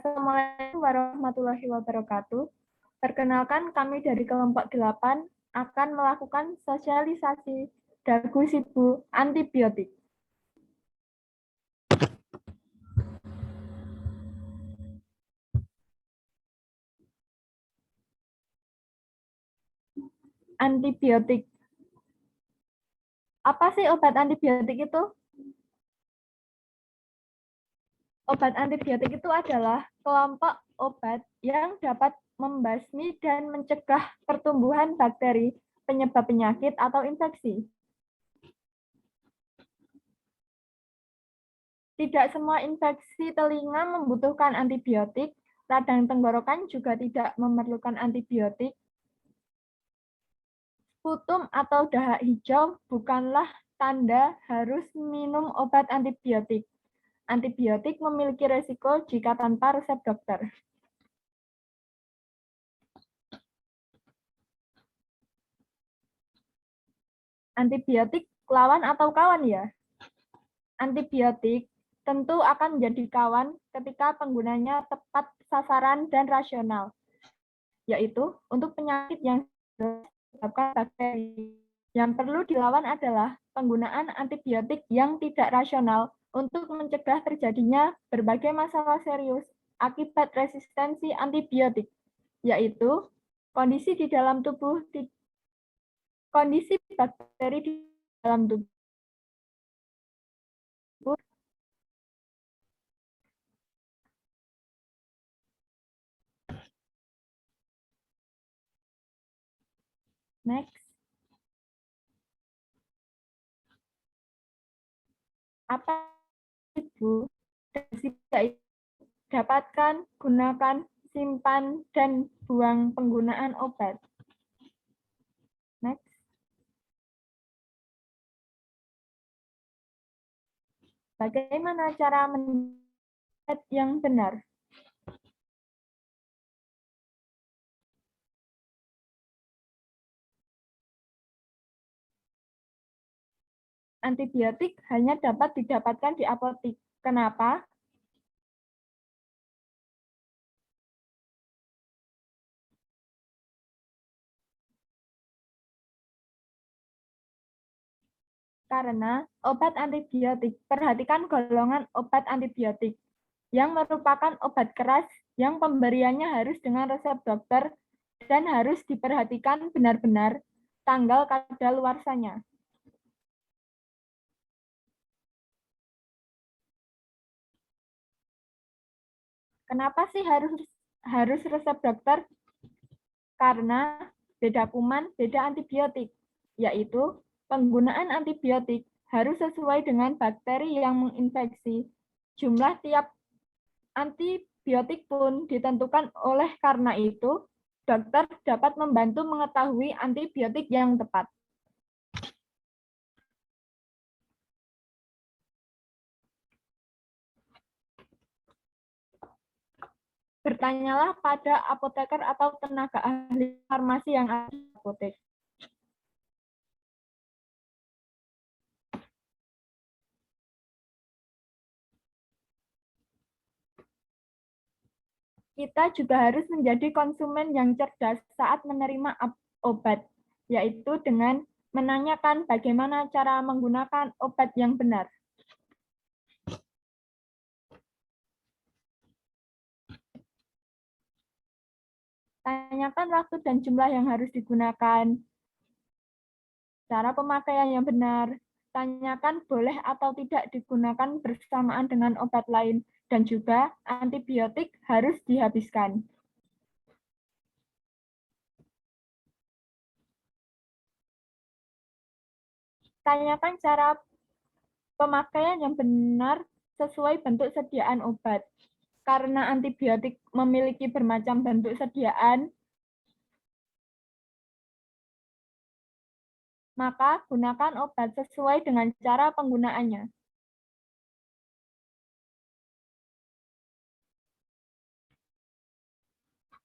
Assalamualaikum warahmatullahi wabarakatuh. Perkenalkan, kami dari kelompok 8 akan melakukan sosialisasi dagu sibu antibiotik. Antibiotik. Apa sih obat antibiotik itu? Obat antibiotik itu adalah kelompok obat yang dapat membasmi dan mencegah pertumbuhan bakteri penyebab penyakit atau infeksi. Tidak semua infeksi telinga membutuhkan antibiotik, radang tenggorokan juga tidak memerlukan antibiotik. Sputum atau dahak hijau bukanlah tanda harus minum obat antibiotik. Antibiotik memiliki resiko jika tanpa resep dokter. Antibiotik lawan atau kawan ya? Antibiotik tentu akan menjadi kawan ketika penggunanya tepat sasaran dan rasional, yaitu untuk penyakit yang disebabkan bakteri. Yang perlu dilawan adalah penggunaan antibiotik yang tidak rasional untuk mencegah terjadinya berbagai masalah serius akibat resistensi antibiotik, yaitu kondisi di dalam tubuh, kondisi bakteri di dalam tubuh. Next. Apa itu? Dapatkan, gunakan, simpan, dan buang penggunaan obat. Next. Bagaimana cara obat yang benar? Antibiotik hanya dapat didapatkan di apotik. Kenapa? Karena obat antibiotik, perhatikan golongan obat antibiotik yang merupakan obat keras yang pemberiannya harus dengan resep dokter dan harus diperhatikan benar-benar tanggal kadaluarsanya. Kenapa sih harus resep dokter? Karena beda kuman, beda antibiotik, yaitu penggunaan antibiotik harus sesuai dengan bakteri yang menginfeksi. Jumlah tiap antibiotik pun ditentukan, oleh karena itu, dokter dapat membantu mengetahui antibiotik yang tepat. Bertanyalah pada apoteker atau tenaga ahli farmasi yang ada di apotek. Kita juga harus menjadi konsumen yang cerdas saat menerima obat, yaitu dengan menanyakan bagaimana cara menggunakan obat yang benar. Tanyakan waktu dan jumlah yang harus digunakan, cara pemakaian yang benar, tanyakan boleh atau tidak digunakan bersamaan dengan obat lain, dan juga antibiotik harus dihabiskan. Tanyakan cara pemakaian yang benar sesuai bentuk sediaan obat. Karena antibiotik memiliki bermacam bentuk sediaan, maka gunakan obat sesuai dengan cara penggunaannya.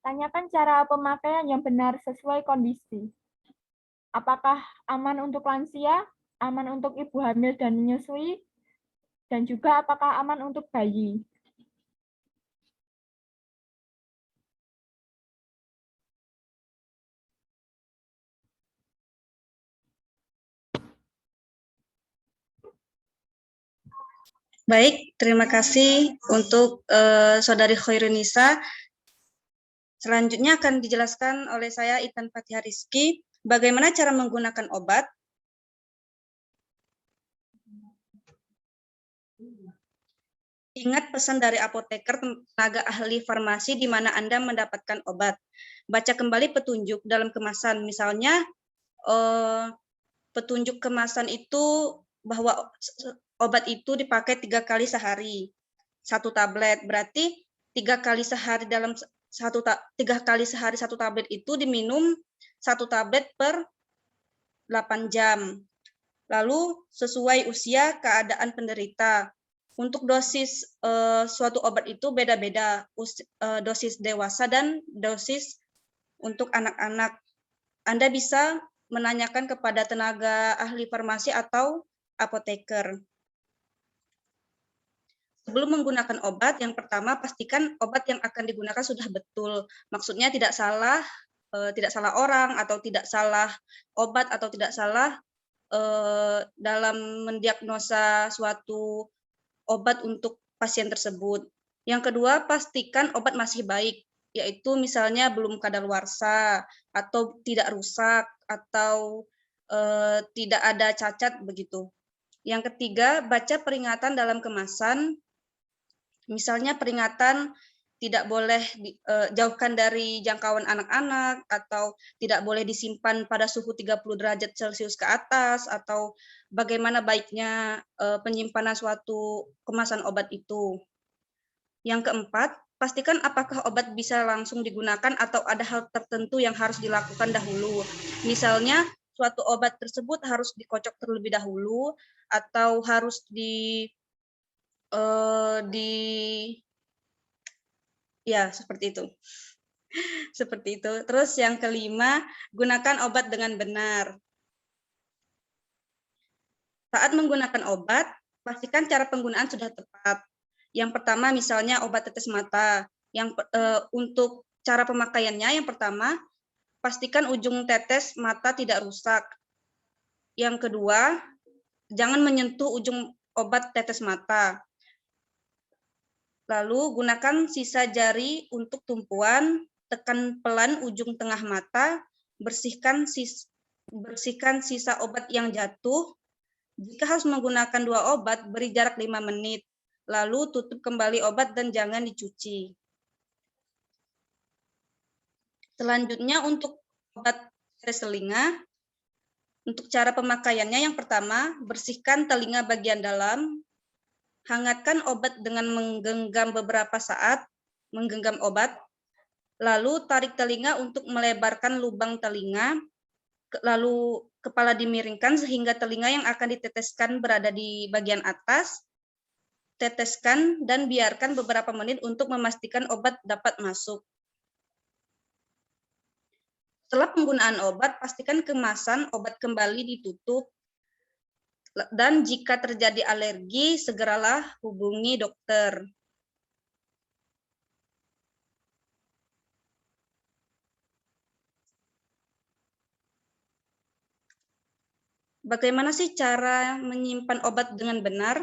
Tanyakan cara pemakaian yang benar sesuai kondisi. Apakah aman untuk lansia, aman untuk ibu hamil dan menyusui, dan juga apakah aman untuk bayi. Baik, terima kasih untuk Saudari Khairunisa. Selanjutnya akan dijelaskan oleh saya Itan Fatihah Rizky, bagaimana cara menggunakan obat. Ingat pesan dari apoteker, tenaga ahli farmasi di mana Anda mendapatkan obat. Baca kembali petunjuk dalam kemasan, misalnya petunjuk kemasan itu bahwa obat itu dipakai 3 kali sehari, 1 tablet, berarti 3 kali sehari dalam 3 kali sehari 1 tablet itu diminum 1 tablet per 8 jam. Lalu sesuai usia keadaan penderita. Untuk dosis suatu obat itu beda-beda, dosis dewasa dan dosis untuk anak-anak. Anda bisa menanyakan kepada tenaga ahli farmasi atau apoteker. Sebelum menggunakan obat, yang pertama pastikan obat yang akan digunakan sudah betul. Maksudnya tidak salah orang atau tidak salah obat atau tidak salah dalam mendiagnosa suatu obat untuk pasien tersebut. Yang kedua, pastikan obat masih baik, yaitu misalnya belum kadaluarsa atau tidak rusak atau tidak ada cacat begitu. Yang ketiga, baca peringatan dalam kemasan, misalnya peringatan tidak boleh jauhkan dari jangkauan anak-anak, atau tidak boleh disimpan pada suhu 30 derajat Celcius ke atas, atau bagaimana baiknya penyimpanan suatu kemasan obat itu. Yang keempat, pastikan apakah obat bisa langsung digunakan atau ada hal tertentu yang harus dilakukan dahulu. Misalnya, suatu obat tersebut harus dikocok terlebih dahulu, atau harus ya, seperti itu. Seperti itu. Terus yang kelima, gunakan obat dengan benar. Saat menggunakan obat, pastikan cara penggunaan sudah tepat. Yang pertama misalnya obat tetes mata. Untuk cara pemakaiannya, yang pertama, pastikan ujung tetes mata tidak rusak. Yang kedua, jangan menyentuh ujung obat tetes mata. Lalu gunakan sisa jari untuk tumpuan, tekan pelan ujung tengah mata, bersihkan sisa obat yang jatuh. Jika harus menggunakan 2 obat, beri jarak 5 menit. Lalu tutup kembali obat dan jangan dicuci. Selanjutnya untuk obat tetes telinga, untuk cara pemakaiannya yang pertama, bersihkan telinga bagian dalam, hangatkan obat dengan menggenggam beberapa saat, menggenggam obat, lalu tarik telinga untuk melebarkan lubang telinga, lalu kepala dimiringkan sehingga telinga yang akan diteteskan berada di bagian atas, teteskan dan biarkan beberapa menit untuk memastikan obat dapat masuk. Setelah penggunaan obat, pastikan kemasan obat kembali ditutup, dan jika terjadi alergi, segeralah hubungi dokter. Bagaimana sih cara menyimpan obat dengan benar?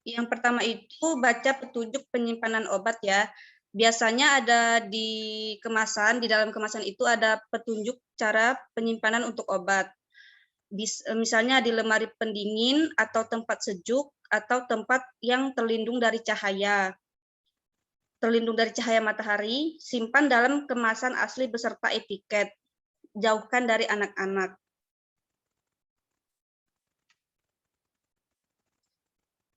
Yang pertama itu baca petunjuk penyimpanan obat ya. Biasanya ada di kemasan, di dalam kemasan itu ada petunjuk cara penyimpanan untuk obat. Misalnya di lemari pendingin atau tempat sejuk atau tempat yang terlindung dari cahaya. Terlindung dari cahaya matahari, simpan dalam kemasan asli beserta etiket. Jauhkan dari anak-anak.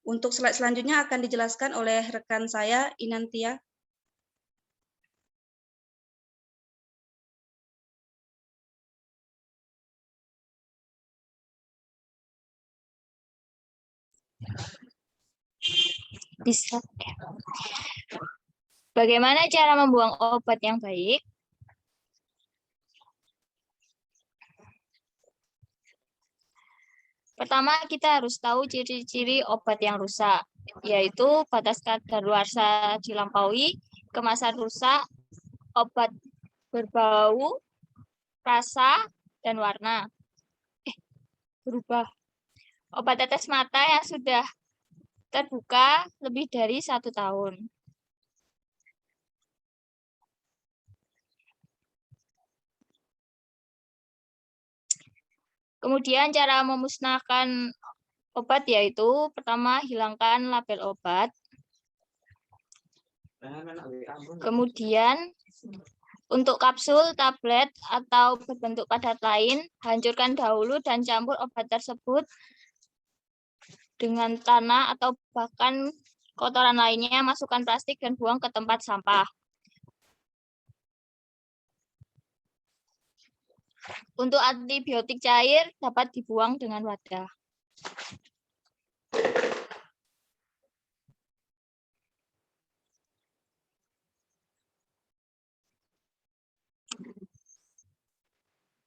Untuk slide selanjutnya akan dijelaskan oleh rekan saya, Inantia. Bisa. Bagaimana cara membuang obat yang baik? Pertama, kita harus tahu ciri-ciri obat yang rusak, yaitu batas kadaluarsa dilampaui, kemasan rusak, obat berbau, rasa, dan warna. Berubah. obat tetes mata yang sudah terbuka lebih dari 1 tahun. Kemudian cara memusnahkan obat yaitu pertama hilangkan label obat. Kemudian untuk kapsul, tablet, atau berbentuk padat lain, hancurkan dahulu dan campur obat tersebut dengan tanah atau bahkan kotoran lainnya, masukkan plastik dan buang ke tempat sampah. Untuk antibiotik cair dapat dibuang dengan wadah.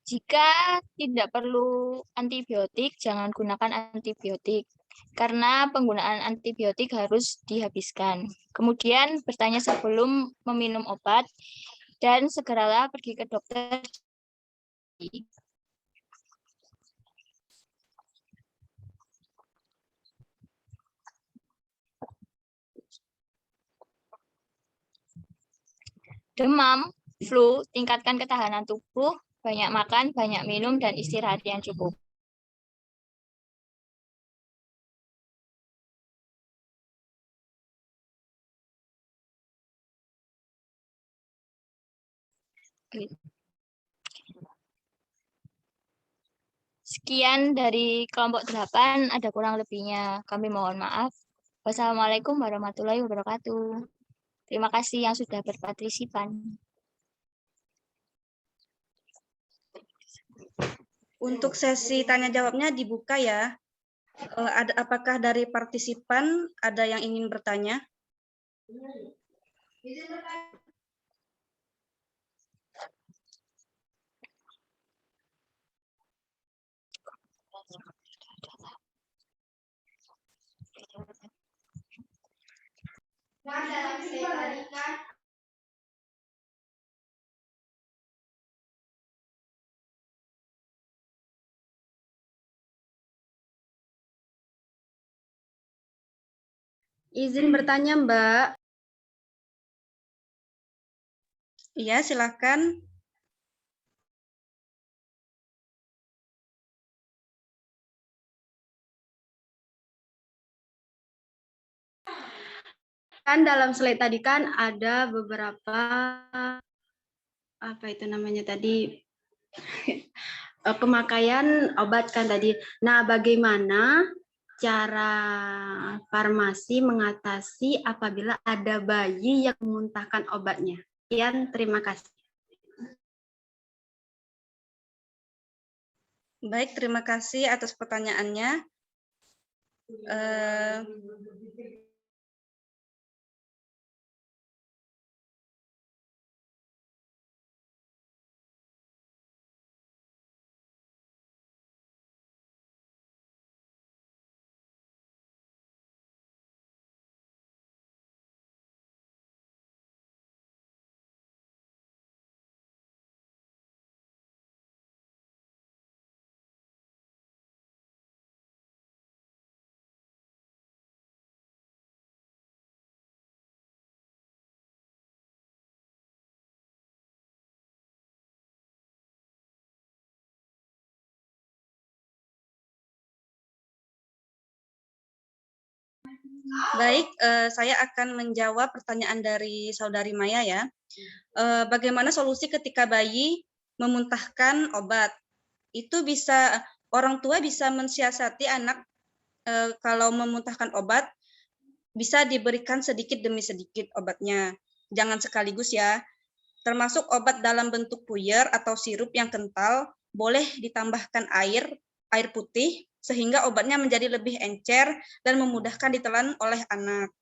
Jika tidak perlu antibiotik, jangan gunakan antibiotik, karena penggunaan antibiotik harus dihabiskan. Kemudian bertanya sebelum meminum obat, dan segeralah pergi ke dokter. Demam, flu, tingkatkan ketahanan tubuh, banyak makan, banyak minum, dan istirahat yang cukup. Sekian dari kelompok 8, ada kurang lebihnya. Kami mohon maaf. Wassalamualaikum warahmatullahi wabarakatuh. Terima kasih yang sudah berpartisipan. Untuk sesi tanya jawabnya dibuka ya. Apakah dari partisipan ada yang ingin bertanya? Izin bertanya, Mbak. Iya, silakan. Kan dalam slide tadi kan ada beberapa apa itu namanya tadi pemakaian obat kan tadi. Nah, bagaimana cara farmasi mengatasi apabila ada bayi yang memuntahkan obatnya? Sekian, terima kasih. Baik, terima kasih atas pertanyaannya. Baik, saya akan menjawab pertanyaan dari Saudari Maya ya. Bagaimana solusi ketika bayi memuntahkan obat? Itu bisa orang tua bisa mensiasati anak kalau memuntahkan obat bisa diberikan sedikit demi sedikit obatnya. Jangan sekaligus ya. Termasuk obat dalam bentuk puyer atau sirup yang kental, boleh ditambahkan air putih, sehingga obatnya menjadi lebih encer dan memudahkan ditelan oleh anak.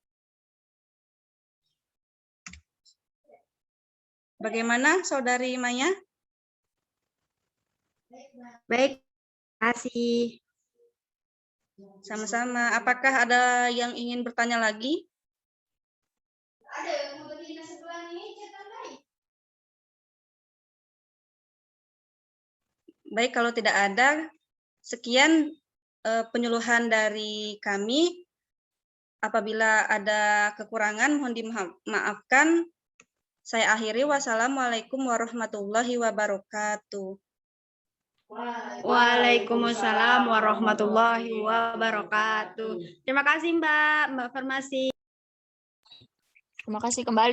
Bagaimana, Saudari Maya? Baik, terima kasih. Sama-sama. Apakah ada yang ingin bertanya lagi? Baik, kalau tidak ada, sekian penyuluhan dari kami. Apabila ada kekurangan mohon dimaafkan. Saya akhiri. Wassalamualaikum warahmatullahi wabarakatuh. Waalaikumsalam warahmatullahi wabarakatuh. Terima kasih Mbak Farmasi. Terima kasih kembali.